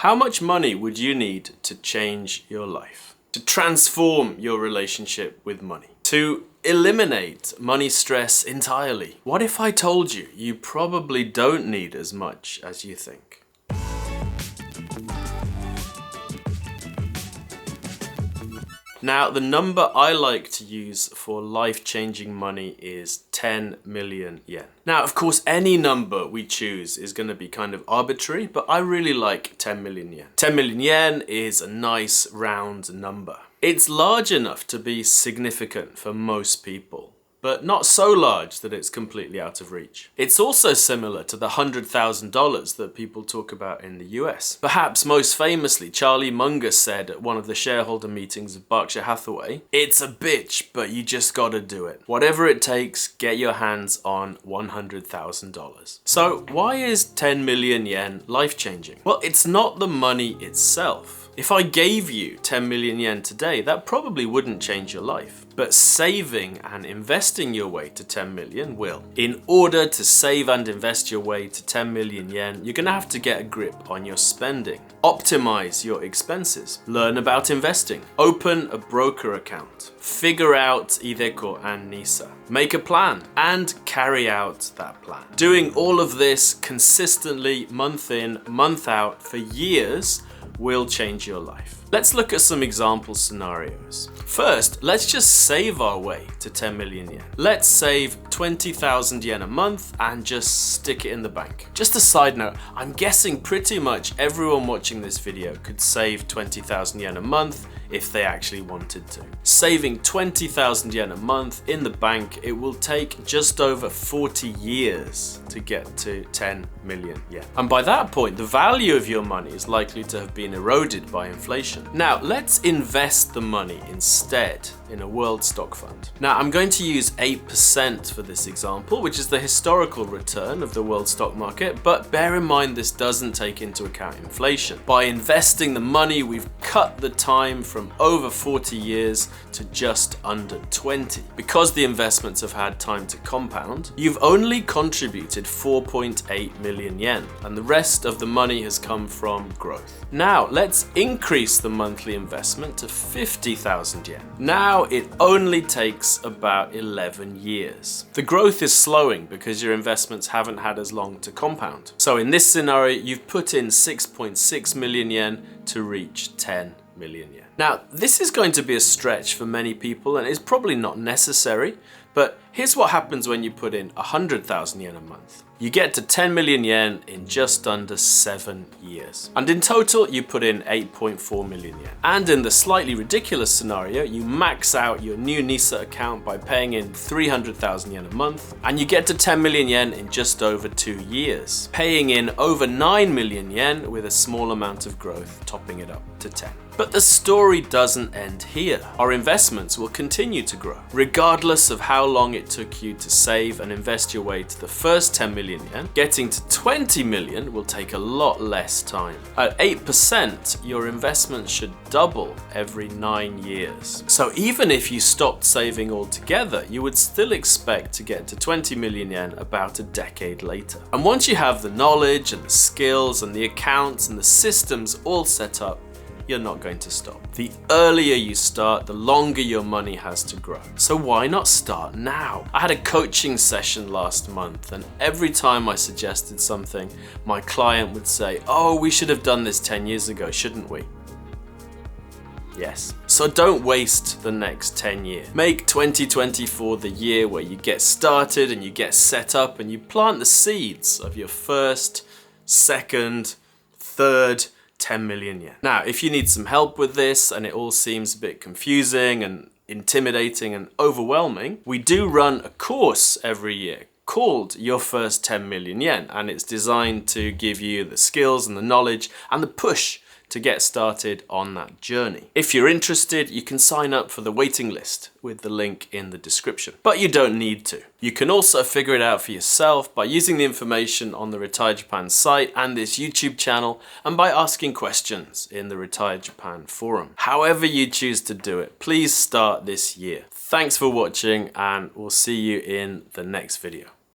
How much money would you need to change your life? To transform your relationship with money? To eliminate money stress entirely? What if I told you you probably don't need as much as you think? Now, the number I like to use for life-changing money is 10 million yen. Now, of course, any number we choose is going to be kind of arbitrary, but I really like 10 million yen. 10 million yen is a nice round number. It's large enough to be significant for most people, but not so large that it's completely out of reach. It's also similar to the $100,000 that people talk about in the US. Perhaps most famously, Charlie Munger said at one of the shareholder meetings of Berkshire Hathaway, "It's a bitch, but you just gotta do it. Whatever it takes, get your hands on $100,000. So why is 10 million yen life-changing? Well, it's not the money itself. If I gave you 10 million yen today, that probably wouldn't change your life. But saving and investing your way to 10 million will. In order to save and invest your way to 10 million yen, you're gonna have to get a grip on your spending. Optimize your expenses. Learn about investing. Open a broker account. Figure out Ideco and NISA. Make a plan and carry out that plan. Doing all of this consistently, month in, month out, for years, will change your life. Let's look at some example scenarios. First, let's just save our way to 10 million yen. Let's save 20,000 yen a month and just stick it in the bank. Just a side note, I'm guessing pretty much everyone watching this video could save 20,000 yen a month if they actually wanted to. Saving 20,000 yen a month in the bank, it will take just over 40 years to get to 10 million yen. And by that point, the value of your money is likely to have been eroded by inflation. Now, let's invest the money instead in a world stock fund. Now, I'm going to use 8% for this example, which is the historical return of the world stock market, but bear in mind this doesn't take into account inflation. By investing the money, we've cut the time from over 40 years to just under 20. Because the investments have had time to compound, you've only contributed 4.8 million yen, and the rest of the money has come from growth. Now, let's increase the monthly investment to 50,000 yen. Now, it only takes about 11 years. The growth is slowing because your investments haven't had as long to compound. So in this scenario, you've put in 6.6 million yen to reach 10 million yen. Now, this is going to be a stretch for many people and is probably not necessary, but here's what happens when you put in 100,000 yen a month. You get to 10 million yen in just under 7 years. And in total, you put in 8.4 million yen. And in the slightly ridiculous scenario, you max out your new NISA account by paying in 300,000 yen a month, and you get to 10 million yen in just over 2 years, paying in over 9 million yen with a small amount of growth, topping it up to 10. But the story doesn't end here. Our investments will continue to grow. Regardless of how long it took you to save and invest your way to the first 10 million yen, getting to 20 million will take a lot less time. At 8%, your investment should double every 9 years. So even if you stopped saving altogether, you would still expect to get to 20 million yen about a decade later. And once you have the knowledge and the skills and the accounts and the systems all set up, you're not going to stop. The earlier you start, the longer your money has to grow. So why not start now? I had a coaching session last month, and every time I suggested something, my client would say, "Oh, we should have done this 10 years ago, shouldn't we?" Yes. So don't waste the next 10 years. Make 2024 the year where you get started and you get set up and you plant the seeds of your first, second, third, 10 million yen. Now, if you need some help with this and it all seems a bit confusing and intimidating and overwhelming, we do run a course every year called Your First 10 Million Yen, and it's designed to give you the skills and the knowledge and the push to get started on that journey. If you're interested, you can sign up for the waiting list with the link in the description. But you don't need to. You can also figure it out for yourself by using the information on the RetireJapan site and this YouTube channel, and by asking questions in the RetireJapan forum. However you choose to do it, please start this year. Thanks for watching, and we'll see you in the next video.